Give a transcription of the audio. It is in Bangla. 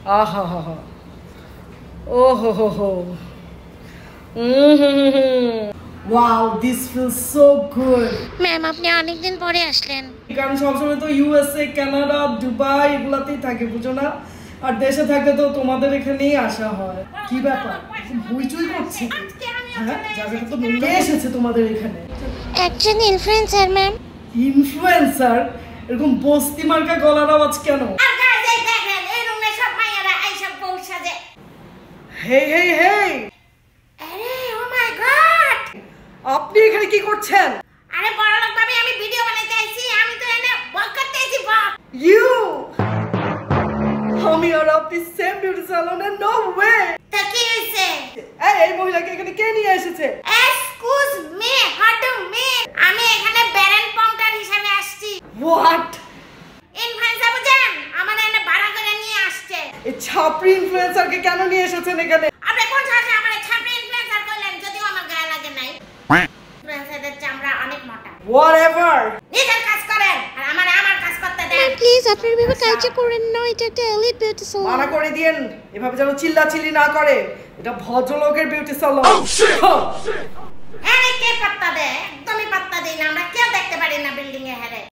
আহা হা হা, ও হো হো হো, wow, this feels so good. Ma'am আপনি অনেকদিন পরে আসলেন। কারণ সবসময় তো ইউএসএ, কানাডা, দুবাই এগুলাতেই থাকে, বুঝো না? আর দেশে থাকলে তো তোমাদের এখানেই আসা হয়। কি ব্যাপার, হইচই করছে? হ্যাঁ, জায়গাটা তো কে এসেছে তোমাদের এখানে? একজন ইনফ্লুয়েন্সার ম্যাম। ইনফ্লুয়েন্সার? এরকম বস্তি মার্কা গলার আওয়াজ কেন? হেই হেই হেই, আরে ও মাই গড, আপনি এখানে কি করছেন? আরে বড়লোক ভাবে আমি ভিডিও বানাইতে আইছি, আমি তো এনে বক করতে আইছি বক। ইউ, আমি আর আপনি সেম বিউটি স্যালনে? No way. তা কি হইছে? এই মহিলাকে এখানে কে নিয়ে এসেছে? Excuse me, how do me, আমি এখানে ব্যারেন পম্পটার হিসেবে আসছি। হোয়াট? ইনফ্লুয়েন্সার বুঝেন, আমার এনে ভাড়া করে নিয়ে আসছে। এই ছাপরি ইনফ্লুয়েন্সারকে কেন নিয়ে এসেছেন এখানে? আপনি কোন সাহসে আমার ছাপড়ি ইনফ্লুয়েন্সার কইলেন, যদিও আমার গায়ে লাগে নাই। ইনফ্লুয়েন্সারদের চামড়া অনেক মোটা। হোয়াটএভার, নিজের কাজ করেন আর আমার কাজ করতে দেন। প্লিজ আপনি এভাবে কালচার করেন না, এটা একটা এলিট বিউটি সালন। মানা করে দিয়েন, এভাবে যেন চিল্লাচিল্লি না করে। এটা ভদ্রলোকের বিউটি সালন। হ্যাঁ, কে পাত্তা দেয়? একদমই পাত্তা দেই না, আমরা কেউ দেখতে পারি না বিল্ডিং এ। হ্যাঁ